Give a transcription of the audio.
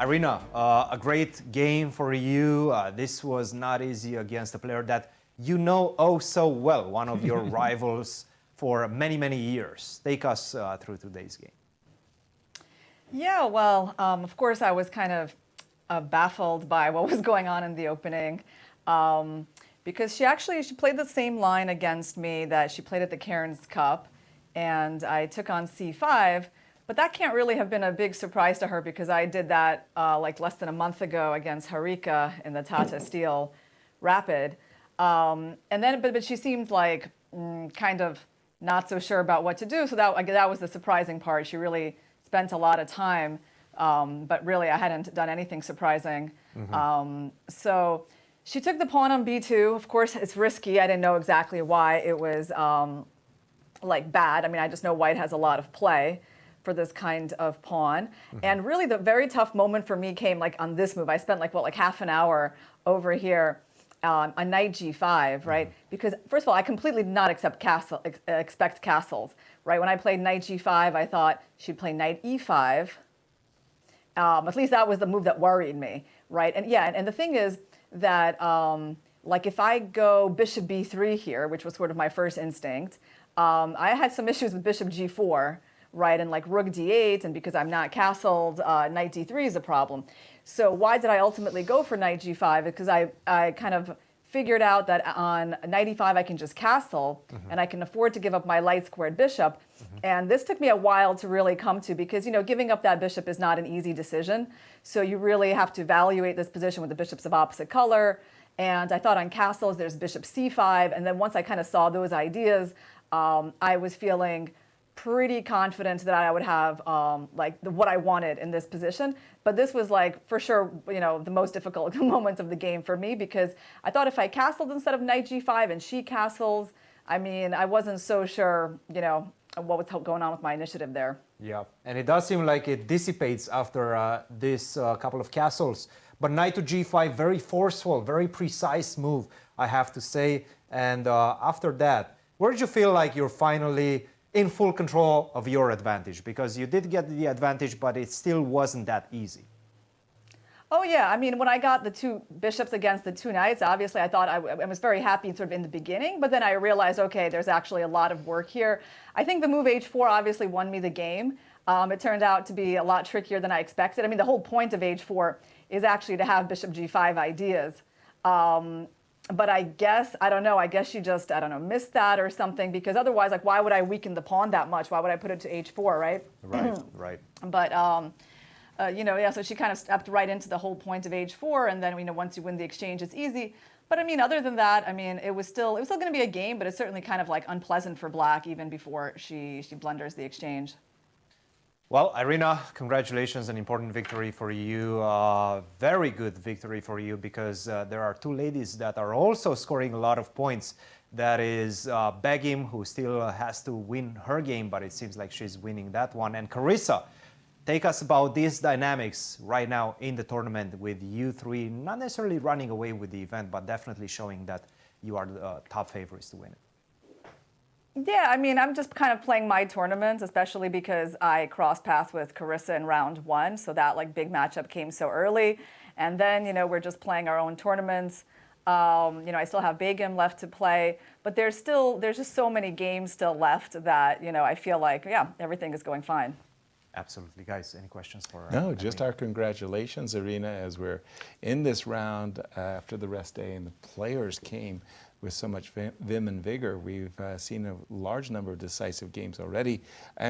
Irina, a great game for you. This was not easy against a player that you know oh so well, one of your rivals for many, many years. Take us through today's game. Yeah, well, of course, I was kind of baffled by what was going on in the opening because she played the same line against me that she played at the Cairns Cup, and I took on c5. But that can't really have been a big surprise to her because I did that like less than a month ago against Harika in the Tata Steel Rapid. But she seemed like kind of not so sure about what to do. So that was the surprising part. She really spent a lot of time, but really I hadn't done anything surprising. So she took the pawn on b2. Of course, it's risky. I didn't know exactly why it was like bad. I mean, I just know white has a lot of play for this kind of pawn. And really the very tough moment for me came like on this move. I spent like half an hour over here on knight g5, right? Because first of all, I completely did not expect castles, right? When I played knight g5, I thought she'd play knight e5. At least that was the move that worried me, right? And yeah, and the thing is that like if I go bishop b3 here, which was sort of my first instinct, I had some issues with bishop g4, right, and like rook d8, and because I'm not castled, knight d3 is a problem. So why did I ultimately go for knight g5? Because I kind of figured out that on knight e5 I can just castle, and I can afford to give up my light squared bishop. And this took me a while to really come to because, you know, giving up that bishop is not an easy decision. So you really have to evaluate this position with the bishops of opposite color. And I thought on castles there's bishop c5, and then once I kind of saw those ideas, I was feeling pretty confident that I would have what I wanted in this position. But this was like, for sure, you know, the most difficult moment of the game for me because I thought if I castled instead of knight g5 and she castles, I mean, I wasn't so sure, you know, what was going on with my initiative there. Yeah, and it does seem like it dissipates after this couple of castles. But knight to g5, very forceful, very precise move, I have to say. And after that, where did you feel like you're finally in full control of your advantage? Because you did get the advantage, but it still wasn't that easy. Oh yeah, I mean, when I got the two bishops against the two knights, obviously I thought I was very happy sort of in the beginning, but then I realized, okay, there's actually a lot of work here. I think the move h4 obviously won me the game. It turned out to be a lot trickier than I expected. I mean, the whole point of h4 is actually to have bishop g5 ideas. But I guess, I don't know, I guess she just, I don't know, missed that or something, because otherwise, like, why would I weaken the pawn that much? Why would I put it to h4, right? Right, right. But, you know, yeah, so she kind of stepped right into the whole point of h4, and then, you know, once you win the exchange, it's easy. But I mean, other than that, I mean, it was still going to be a game, but it's certainly kind of like unpleasant for black even before she blunders the exchange. Well, Irina, congratulations, an important victory for you. Very good victory for you because there are two ladies that are also scoring a lot of points. That is Begim, who still has to win her game, but it seems like she's winning that one. And Carissa, take us about these dynamics right now in the tournament with you three, not necessarily running away with the event, but definitely showing that you are the top favorites to win it. Yeah, I mean, I'm just kind of playing my tournaments, especially because I crossed paths with Carissa in round one. So that like big matchup came so early. And then, you know, we're just playing our own tournaments. You know, I still have Begim left to play, but there's just so many games still left that, you know, I feel like, yeah, everything is going fine. Absolutely. Guys, any questions for No, just our congratulations, Irina, as we're in this round after the rest day and the players came with so much vim and vigor. We've seen a large number of decisive games already. And